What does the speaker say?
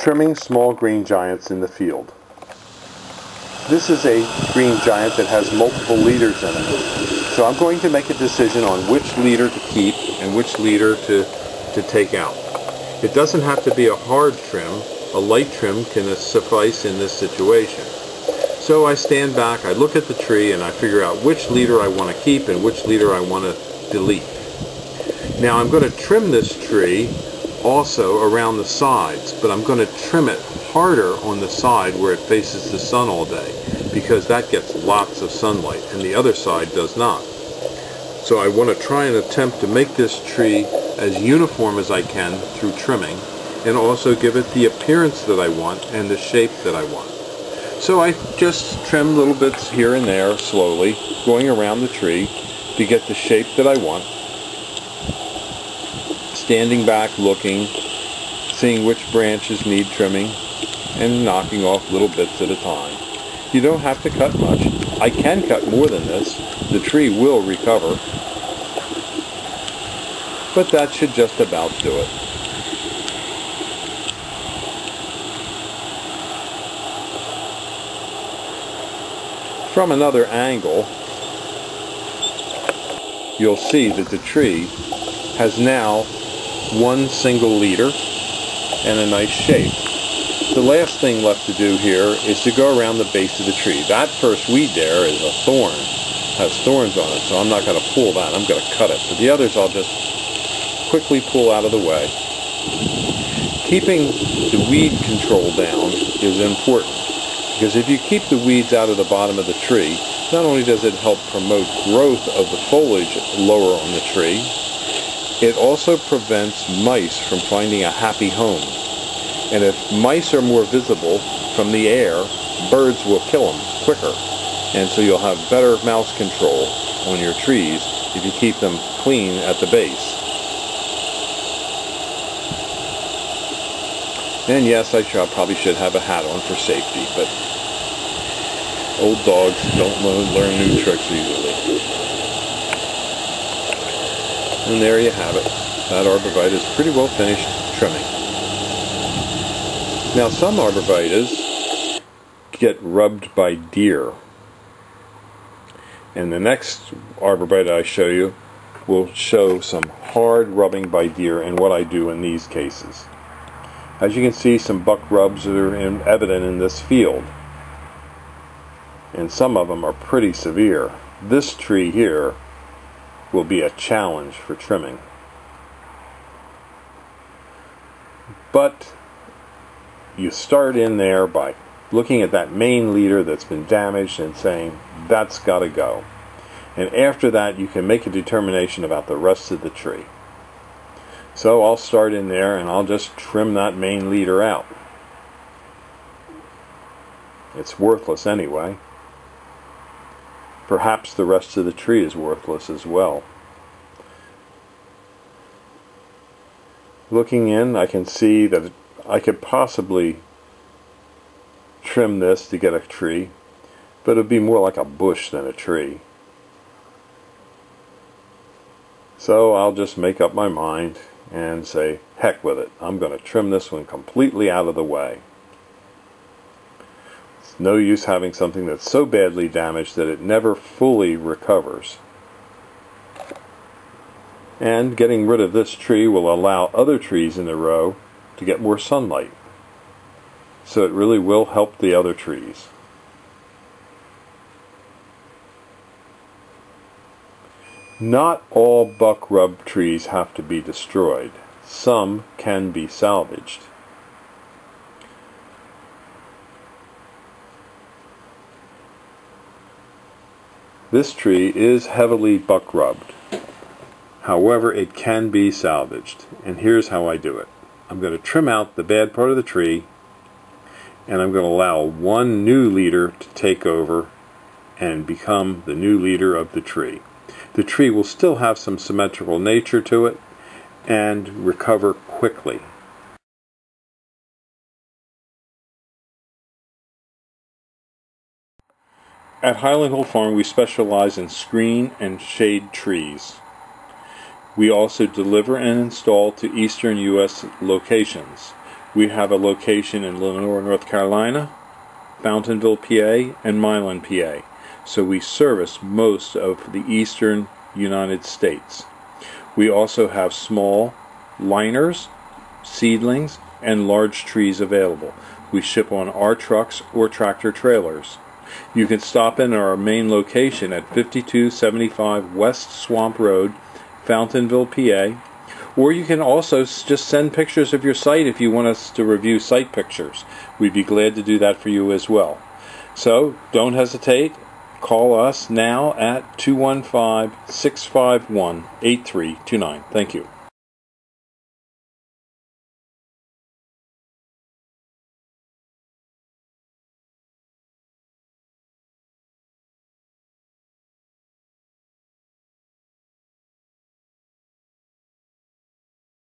Trimming small green giants in the field. This is a green giant that has multiple leaders in it. So I'm going to make a decision on which leader to keep and which leader to take out. It doesn't have to be a hard trim. A light trim can suffice in this situation. So I stand back, I look at the tree, and I figure out which leader I want to keep and which leader I want to delete. Now I'm going to trim this tree also around the sides, but I'm going to trim it harder on the side where it faces the sun all day, because that gets lots of sunlight and the other side does not. So I want to try and attempt to make this tree as uniform as I can through trimming, and also give it the appearance that I want and the shape that I want. So I just trim little bits here and there slowly, going around the tree to get the shape that I want. Standing back, looking, seeing which branches need trimming, and knocking off little bits at a time. You don't have to cut much. I can cut more than this. The tree will recover. But that should just about do it. From another angle, you'll see that the tree has now one single leader and a nice shape. The last thing left to do here is to go around the base of the tree. That first weed there is a thorn, has thorns on it, so I'm not going to pull that, I'm going to cut it. But the others I'll just quickly pull out of the way. Keeping the weed control down is important, because if you keep the weeds out of the bottom of the tree, not only does it help promote growth of the foliage lower on the tree, it also prevents mice from finding a happy home. And if mice are more visible from the air, birds will kill them quicker. And so you'll have better mouse control on your trees if you keep them clean at the base. And yes, I probably should have a hat on for safety, but old dogs don't learn new tricks easily. And there you have it. That arborvitae is pretty well finished trimming. Now some arborvitaes get rubbed by deer. And the next arborvitae I show you will show some hard rubbing by deer and what I do in these cases. As you can see, some buck rubs are evident in this field. And some of them are pretty severe. This tree here will be a challenge for trimming. But you start in there by looking at that main leader that's been damaged and saying, that's got to go. And after that, you can make a determination about the rest of the tree. So I'll start in there and I'll just trim that main leader out. It's worthless anyway. Perhaps the rest of the tree is worthless as well. Looking in, I can see that I could possibly trim this to get a tree, but it would be more like a bush than a tree. So I'll just make up my mind and say, heck with it. I'm going to trim this one completely out of the way. It's no use having something that's so badly damaged that it never fully recovers. And getting rid of this tree will allow other trees in the row to get more sunlight. So it really will help the other trees. Not all buckrub trees have to be destroyed. Some can be salvaged. This tree is heavily buckrubbed. However, it can be salvaged. And here's how I do it. I'm going to trim out the bad part of the tree, and I'm going to allow one new leader to take over and become the new leader of the tree. The tree will still have some symmetrical nature to it and recover quickly. At Highland Hill Farm, we specialize in screen and shade trees. We also deliver and install to eastern U.S. locations. We have a location in Lenore, North Carolina, Fountainville, PA, and Milan, PA. So we service most of the eastern United States. We also have small liners, seedlings, and large trees available. We ship on our trucks or tractor trailers. You can stop in our main location at 5275 West Swamp Road, Fountainville, PA, or you can also just send pictures of your site if you want us to review site pictures. We'd be glad to do that for you as well. So don't hesitate. Call us now at 215-651-8329. Thank you.